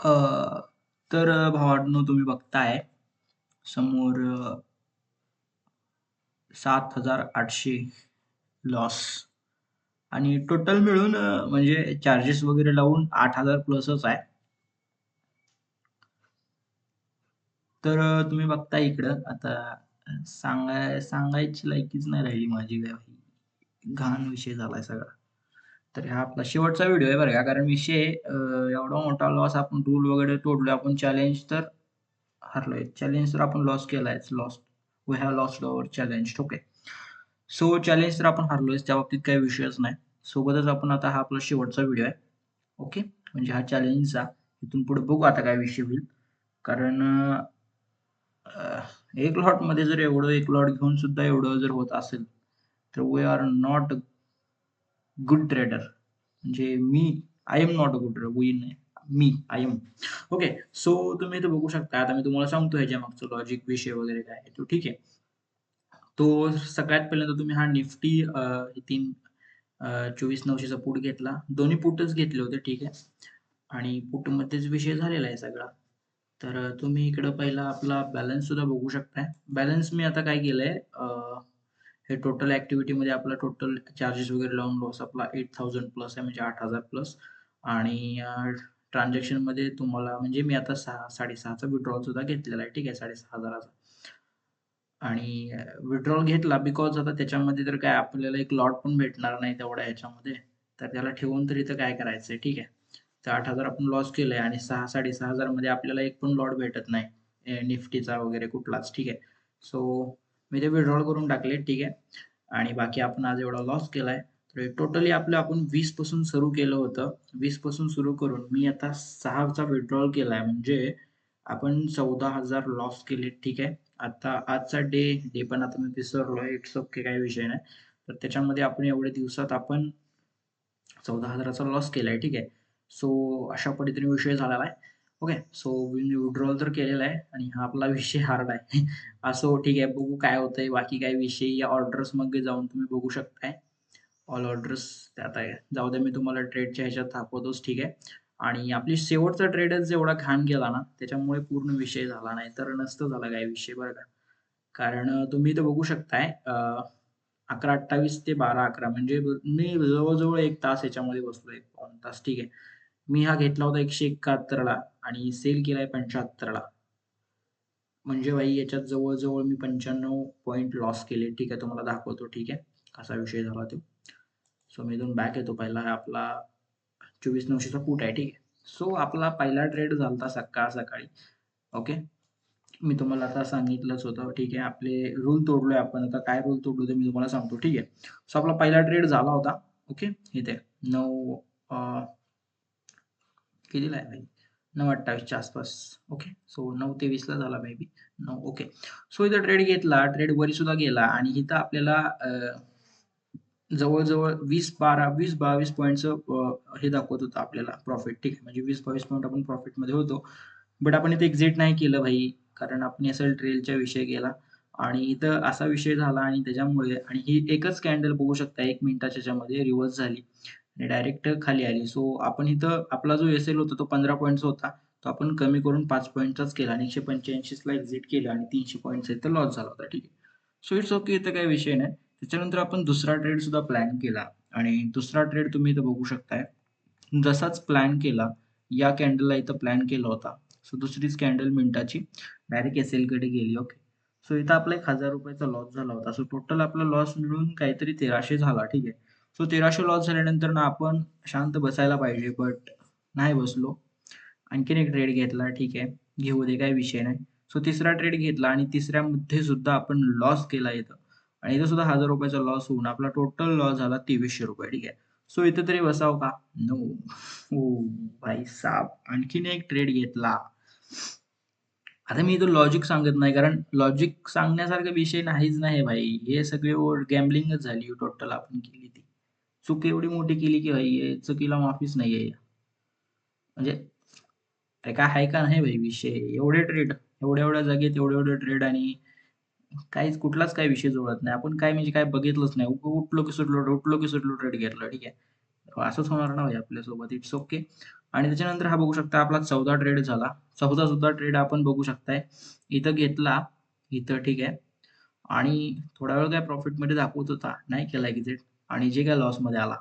अ, तर भावांनो तुम्ही बघताय समोर 7,800 लॉस आणि टोटल मिळून म्हणजे चार्जेस वगैरे लावून 8,000 प्लसच आहे. तर तुम्ही बघता इकडं आता सांगायची लायकीच नाही राहिली माझी काय भाई. घाण विषय झालाय सगळा. तर हा आपला शेवटचा व्हिडिओ आहे बरं का. कारण विषय एवढा मोठा लॉस आपण रूल वगैरे तोडलोय. आपण चॅलेंज तर हरलोय. चॅलेंज तर आपण लॉस केलायच. We have lost our challenge. Okay. So challenge तर आपण हरलोयच. त्या बाबतीत काही विषयच नाही. सोबतच आपण आता हा आपला शेवटचा व्हिडिओ आहे. ओके. म्हणजे हा चॅलेंजचा. इथून पुढे बघू आता काय विषय होईल. कारण एक लॉटमध्ये जर एवढं एक लॉट घेऊन सुद्धा एवढं जर होत असेल, तर we are not good trader. म्हणजे I am not a good trader. I am. Okay. So तुम्ही इथे बघू शकता. आता मी तुम्हाला सांगतो ह्याच्या मागचं लॉजिक विषय वगैरे काय आहे तो. ठीक आहे. तो सगळ्यात पहिल्यांदा तुम्ही हा निफ्टी 24,900चा पुट घेतला. दोन्ही पुटच घेतले होते. ठीक आहे. आणि पुटमध्येच विषय झालेला आहे सगळा. तर तुम्ही इकडं पहिला आपला बॅलन्स सुद्धा बघू शकताय. बॅलन्स मी आता काय केलंय हे टोटल ॲक्टिव्हिटीमध्ये आपला टोटल चार्जेस वगैरे लावून लॉस आपला 8,000 प्लस आहे म्हणजे 8,000 प्लस आणि ट्रान्झॅक्शनमध्ये तुम्हाला म्हणजे मी आता 6,500चा विड्रॉल सुद्धा घेतलेला आहे. ठीक आहे. 6,500चा आणि विड्रॉल घेतला बिकॉज आता त्याच्यामध्ये तर काय आपल्याला एक लॉट पण भेटणार नाही तेवढ्या ह्याच्यामध्ये. तर त्याला ठेवून तर इथं काय करायचंय? ठीक आहे. तर 8,000 आपण लॉस केलंय आणि 6,500 मध्ये आपल्याला एक पण लॉट भेटत नाही. निफ्टीचा वगैरे कुठलाच. ठीक आहे. सो मी ते विड्रॉल करून टाकले. ठीक आहे. आणि बाकी आपण आज एवढा लॉस केलाय. तर टोटली आपलं आपण 20 पासून सुरू केलं होतं. 20 पासून सुरू करून मी आता 6चा विड्रॉल केलाय म्हणजे आपण 14,000 लॉस केले. ठीक आहे. आता आजचा डे पण आता मी विसरलोय. It's okay. काही विषय नाही. तर त्याच्यामध्ये आपण एवढ्या दिवसात आपण 14,000चा लॉस केलाय. ठीक आहे. सो अशा पद्धतीने विषय झालेला आहे. ओके. सो मी विड्रॉल तर केलेला आहे आणि हा आपला विषय हार्ड आहे. असो ठीक आहे. बघू काय होतंय. बाकी काय विषय या ऑर्डर्समध्ये जाऊन तुम्ही बघू शकताय. ऑल ऑर्डर्स आता जाऊ द्या मी तुम्हाला ट्रेडच्या ह्याच्यात दाखवतोच. ठीक आहे. आणि आपली शेवटचा ट्रेडच एवढा घाण गेला ना, त्याच्यामुळे पूर्ण विषय झाला नाही तर नसतं झाला काय विषय बरं का. कारण तुम्ही इथं बघू शकताय 11:28 ते 12:11 म्हणजे मी जवळ-जवळ 1 तास याच्यामध्ये बसलोय. पाऊण तास. ठीक आहे. मी हा घेतला होता 171 ला आणि सेल केलाय 75 ला. म्हणजे भाई याच्यात जवळ-जवळ मी 95 पॉइंट लॉस केले. ठीक आहे. तुम्हाला दाखवतो. ठीक आहे. कसा विषय झाला तो. सो मी इथून बॅक येतो. पहिला आपला 24,900चा पुट आहे. ठीक आहे. सो आपला पहिला ट्रेड झालता सकाळी. ओके. मी तुम्हाला आता सांगितलंच होतं. ठीक आहे. आपले रूल तोडलोय आपण. आता काय रूल तोडलो ते मी तुम्हाला सांगतो. ठीक आहे. सो आपला पहिला ट्रेड झाला होता. ओके. इथे 9 कितीला आहे भाई? 9:28च्या आसपास. ओके. सो 9:23ला झाला मे बी. ओके. सो इथं ट्रेड घेतला. ट्रेड वरी सुद्धा गेला आणि इथं आपल्याला जवळ-जवळ 20-22 पॉइंटचं हे दाखवत होतं आपल्याला प्रॉफिट. ठीक आहे. म्हणजे 20-22 पॉइंट आपण प्रॉफिटमध्ये होतो. बट आपण इथे एक्झिट नाही केलं भाई. कारण आपण एस-एल ट्रेलच्या विषय गेला आणि इथं असा विषय झाला आणि त्याच्यामुळे आणि ही एकच कॅन्डल बघू शकता 1 मिनिटाच्या ह्याच्यामध्ये रिव्हर्स झाली आणि डायरेक्ट खाली आली. सो आपण इथं आपला जो एस-एल होता तो 15 पॉइंटचा होता. तो आपण कमी करून 5 पॉइंटचाच केला आणि 185ला एक्झिट केलं आणि 300 पॉइंट्सचा इथं लॉस झाला होता. ठीक आहे. So it's okay. इथं काही विषय नाही. त्याच्यानंतर आपण दुसरा ट्रेड सुद्धा प्लॅन केला आणि दुसरा ट्रेड तुम्ही इथं बघू शकताय. जसाच प्लॅन केला, या कॅन्डलला इथं प्लॅन केला होता. सो दुसरीच कॅन्डल मिनिटाची डायरेक्ट एस-एलकडे गेली. ओके. सो इथं आपला ₹1,000 लॉस झाला होता. सो टोटल आपला लॉस मिळून काहीतरी 1,300 झाला. ठीक आहे. सो 1,300 लॉस झाल्यानंतर ना आपण शांत बसायला पाहिजे, बट नाही बसलो. आणखीन एक ट्रेड घेतला. ठीक आहे. घेऊ दे, काही विषय नाही. सो तिसरा ट्रेड घेतला आणि तिसऱ्यामध्ये सुद्धा आपण लॉस केला इथं आणि इथं सुद्धा ₹1,000चा लॉस होऊन आपला टोटल लॉस झाला ₹2,300. ठीक आहे. सो इथं तरी बसावं का? नो. हो भाई साहब. आणखीन एक ट्रेड घेतला. आता मी इथं लॉजिक सांगत नाही कारण लॉजिक सांगण्यासारखा विषय नाहीच नाही भाई. हे सगळे गॅम्बलिंगच झाली टोटल आपण केली ती. चूक एवढी मोठी केली की भाई चुकीला माफीच नाहीये. म्हणजे अरे काय आहे का नाही भाई विषय? एवढे ट्रेड, एवढ्या-एवढ्या जागेत एवढे-एवढे ट्रेड आणि काहीच कुठलाच काही विषय जुळत नाही. आपण काय म्हणजे काय बघितलंच नाही. उठलो की सुटलो, उठलो की सुटलो ट्रेड घेतला. ठीक आहे. असंच होणार ना भाई आपल्यासोबत. It's okay. आणि त्याच्यानंतर हा बघू शकता आपला 14 ट्रेड झाला. 14 सुद्धा ट्रेड आपण बघू शकताय. इथं घेतला, इथं ठीक आहे. आणि थोडा वेळ काय प्रॉफिटमध्ये दाखवत होता, नाही केला एक्झिट आणि जे काय लॉसमध्ये आला.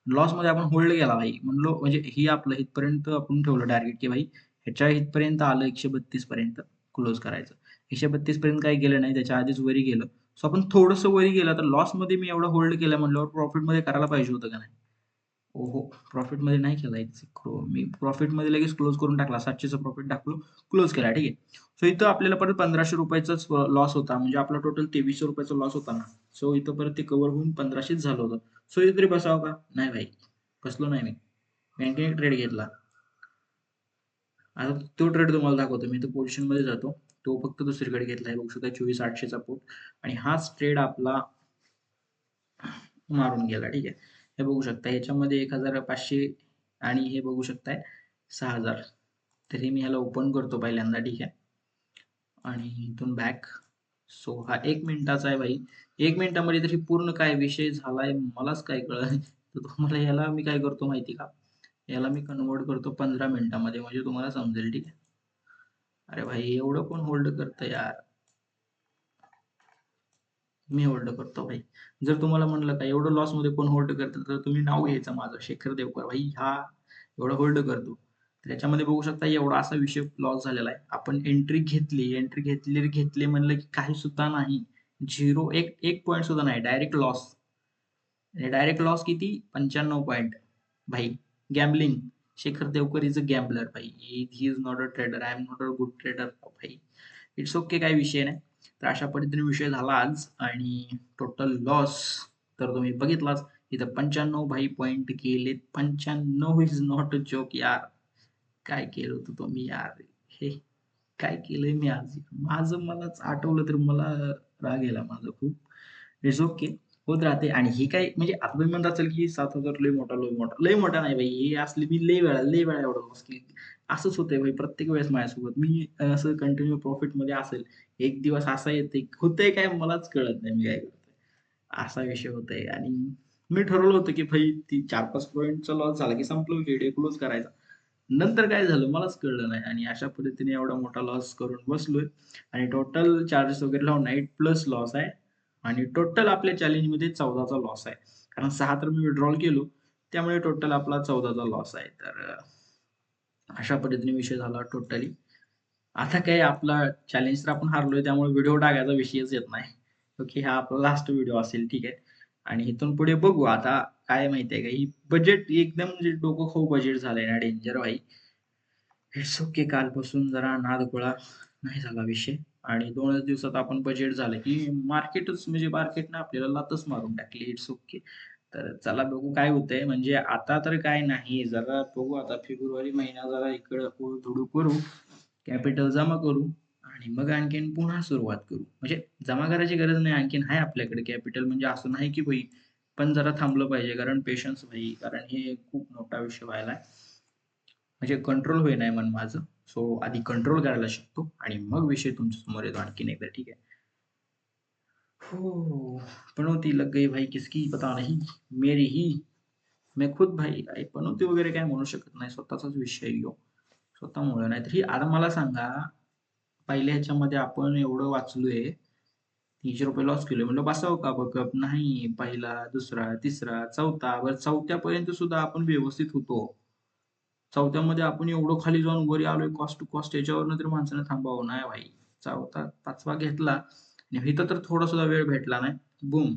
लॉसमध्ये आपण होल्ड केला भाई. म्हणलो म्हणजे ही आपलं इथपर्यंत आपण ठेवलं टार्गेट की भाई ह्याच्या इथपर्यंत आलं 132 पर्यंत क्लोज करायचं. 132 पर्यंत काही गेलं नाही, त्याच्या आधीच वरी गेलं. सो आपण थोडंसं वरी गेलं तर लॉसमध्ये मी एवढं होल्ड केलं म्हणल्यावर प्रॉफिटमध्ये करायला पाहिजे होतं का नाही? ओहो, प्रॉफिटमध्ये नाही केला मी प्रॉफिटमध्ये लगेच क्लोज करून टाकला. 700चा प्रॉफिट टाकलो, क्लोज केला. ठीक आहे. सो इथं आपल्याला परत 1500 रुपयाचाच लॉस होता. म्हणजे आपला टोटल 2300 रुपयाचा लॉस होता ना. सो इथं परत ते कव्हर होऊन 1500च झालं होतं. सो इथे तरी बसावं का? नाही भाई, बसलो नाही मी. मी आणखी एक ट्रेड घेतला. आता तो ट्रेड तुम्हाला दाखवतो. मी तो पोझिशनमध्ये जातो. तो फक्त दुसरीकडे घेतलाय. बघू शकता 24800चा पुट आणि हाच ट्रेड आपला मारून गेला. ठीक आहे. हे बघू शकता ह्याच्यामध्ये 1500 आणि हे बघू शकताय 6000. तरी मी ह्याला ओपन करतो पहिल्यांदा. ठीक आहे. आणि इथून बॅक. सो हा 1 मिनिटाचा आहे भाई. 1 मिनिटामध्ये तरी पूर्ण काय विषय झालाय मलाच काय कळलं. तर तुम्हाला याला मी काय करतो माहिती का? याला मी कन्वर्ट करतो 15 मिनिटामध्ये म्हणजे तुम्हाला समजेल. ठीक आहे. अरे भाई एवढं कोण होल्ड करतं यार? मी होल्ड करतो भाई. जर तुम्हाला म्हणलं का एवढं लॉस मध्ये कोण होल्ड करतं तर तुम्ही नाव घ्यायचं माझं, शेखर देवकर भाई. हा एवढं होल्ड करतो. त्याच्यामध्ये बघू शकता एवढा असा विषय लॉस झालेला आहे. आपण एंट्री घेतली म्हणलं की काही सुद्धा नाही. झिरो, एक एक पॉईंट सुद्धा नाही. Direct loss. डायरेक्ट लॉस किती? 95 पॉईंट. भाई gambling. Shekhar Devkar is a gambler भाई. He is not a trader. I am not a good trader भाई. इट्स ओके, काही विषय नाही. तर अशा पद्धतीने विषय झाला आज आणि टोटल लॉस तर तुम्ही बघितलाच. इथं 95 भाई पॉईंट गेले. 95 इज नॉट अ जोक यार. काय केलं होतं तुम्ही यार? हे काय केलंय मी आज? माझं मलाच आठवलं तर मला राग यायला माझं खूप. It's okay. होत राहते आणि हे काय म्हणजे आता तुम्ही म्हणत असाल की 7,000 लय मोठा नाही भाई. हे असले मी लय वेळा एवढा लॉस केली. असंच होतंय भाई प्रत्येक वेळेस माझ्यासोबत. मी असं कंटिन्यू प्रॉफिटमध्ये असेल. एक दिवस असा येते होतंय काय मलाच कळत नाही मी काय करतोय. असा विषय होतोय आणि मी ठरवलं होतं की भाई ती 4-5 पॉईंटचा लॉस झाला की संपलं विषय क्लोज करायचा. नंतर काय झालं मलाच कळलं नाही आणि अशा पद्धतीने एवढा मोठा लॉस करून बसलोय आणि टोटल चार्जेस वगैरे लावून 8 प्लस लॉस आहे आणि टोटल आपल्या चॅलेंजमध्ये 14चा लॉस आहे. कारण 6 तर मी विड्रॉल केलो. त्यामुळे टोटल आपला 14चा लॉस आहे. तर अशा पद्धतीने विषय झाला टोटली. आता काय आपला चॅलेंज तर आपण हारलोय त्यामुळे व्हिडिओ टाकायचा विषयच येत नाही. ओके, हा आपला लास्ट व्हिडिओ असेल. ठीक आहे. आणि इथून पुढे बघू आता. काय माहितीये का ही बजेट एकदम म्हणजे डोकं खाऊ बजेट झालंय ना, डेंजर भाई. It's okay. कालपासून जरा नादखोळा नाही झाला विषय आणि 2च दिवसात आपण बजेट झालं की मार्केटच म्हणजे मार्केटनं आपल्याला लातच मारून टाकली. It's okay. तर चला बघू काय होतंय. म्हणजे आता तर काय नाही. जरा बघू आता फेब्रुवारी महिना जरा इकडं थोडं करू. कॅपिटल जमा करू आणि मग आणखीन पुन्हा सुरुवात करू. म्हणजे जमा करायची गरज नाही. आणखीन आहे आपल्याकडे कॅपिटल म्हणजे असं नाही की भाई पण जरा थांबलं पाहिजे कारण पेशन्स भाई. कारण हे खूप मोठा विषय व्हायलाय. म्हणजे कंट्रोल होईना मन माझं. सो आधी कंट्रोल करायला शिकतो आणि मग विषय तुमच्या समोर येतो आणखीन एकदा. ठीक आहे. हो, पनौती लग गई भाई किसकी पता नहीं. मेरी ही. मैं खुद भाई पनौती वगैरे काय म्हणू शकत नाही. स्वतःचाच विषय आहे ह्यो. स्वतःमुळे नाहीतर ही आता मला सांगा पहिल्या ह्याच्यामध्ये आपण एवढं वाचलोय. 300 रुपये लॉस केले म्हणलं बसावं का बकअप नाही. पहिला, दुसरा, तिसरा, चौथा. बरं चौथ्यापर्यंत सुद्धा आपण व्यवस्थित होतो. चौथ्यामध्ये आपण एवढं खाली जाऊन वरी आलोय कॉस्ट टू कॉस्ट याच्यावरनं तरी माणसाने थांबावं. नाही भाई. चौथा, 5वा घेतला आणि इथं तर थोडा सुद्धा वेळ भेटला नाही. Boom,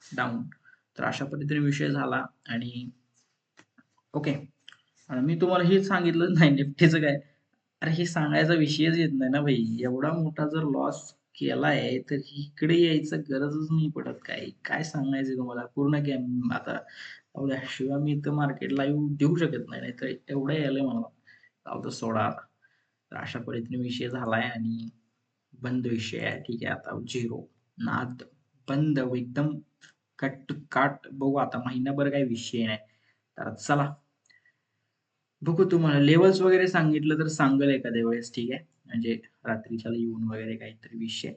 down. तर अशा पद्धतीने विषय झाला आणि ओके. आणि मी तुम्हाला हेच सांगितलं नाही निफ्टीचं काय. अरे हे सांगायचा विषयच येत नाही ना भाई. एवढा मोठा जर लॉस केलाय तर इकडे यायचं गरजच नाही पडत. काय काय सांगायचं तुम्हाला पूर्ण गेम आता शिवाय मी इथं मार्केट लाईव्ह देऊ शकत नाही. नाहीतर एवढं यायलंय मला. जाऊ दे सोडा आता. तर अशा पद्धतीने विषय झालाय आणि बंद विषय आहे. ठीक आहे. आता झिरो नाद बंद एकदम कट काट. बघू आता महिनाभर काही विषय नाही. तर चला बघू. तुम्हाला लेवल्स वगैरे सांगितलं तर सांगेल एखाद्या वेळेस. ठीक आहे. म्हणजे रात्रीच्याला येऊन वगैरे काहीतरी विषय.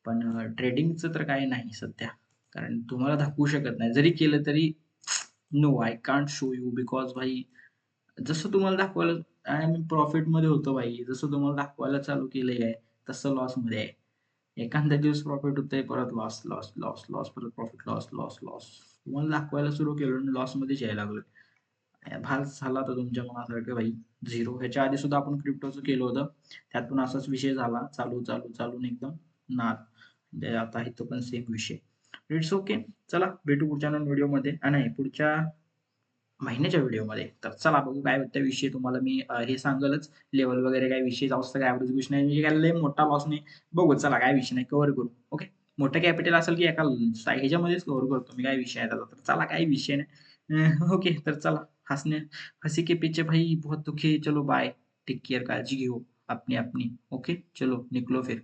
पण ट्रेडिंगचं तर काही नाही सध्या. कारण तुम्हाला दाखवू शकत नाही. जरी केलं तरी no I can't show you because भाई जसं तुम्हाला दाखवायला आम्ही प्रॉफिटमध्ये होतो भाई. जसं तुम्हाला दाखवायला चालू केलंय आहे, तसं लॉसमध्ये आहे. एखादा दिवस प्रॉफिट होतंय, परत लॉस, लॉस, लॉस, लॉस, परत प्रॉफिट, लॉस, लॉस, लॉस. तुम्हाला दाखवायला सुरू केलं आणि लॉसमध्येच यायला लागलोय. भास झाला होता तुमच्या मनासारखं भाई 0. ह्याच्या आधी सुद्धा आपण क्रिप्टोचं केलं होतं. त्यात पण असाच विषय झाला. चालू, चालू, चालून एकदम नाद. म्हणजे आता इथं पण सेम विषय. It's okay. चला भेटू पुढच्या व्हिडिओमध्ये. नाही पुढच्या महिन्याच्या व्हिडिओमध्ये. तर चला बघू काय त्या विषयी तुम्हाला मी हे सांगेलच. लेव्हल वगैरे काही विषय जास्त काही ॲव्हरेज विषय नाही. म्हणजे काय लय मोठा लॉस नाही. बघू चला काय विषय नाही. कव्हर करू. ओके. मोठं कॅपिटल असेल की एका ह्याच्यामध्येच कव्हर करतो मी. काय विषय आहे त्याचा. तर चला काही विषय नाही. ओके. तर चला हँसी के पीछे भाई बहुत दुखी है. चलो बाय. Take care. काळजी घेऊ. अपनी अपनी. ओके. चलो निकलो फिर.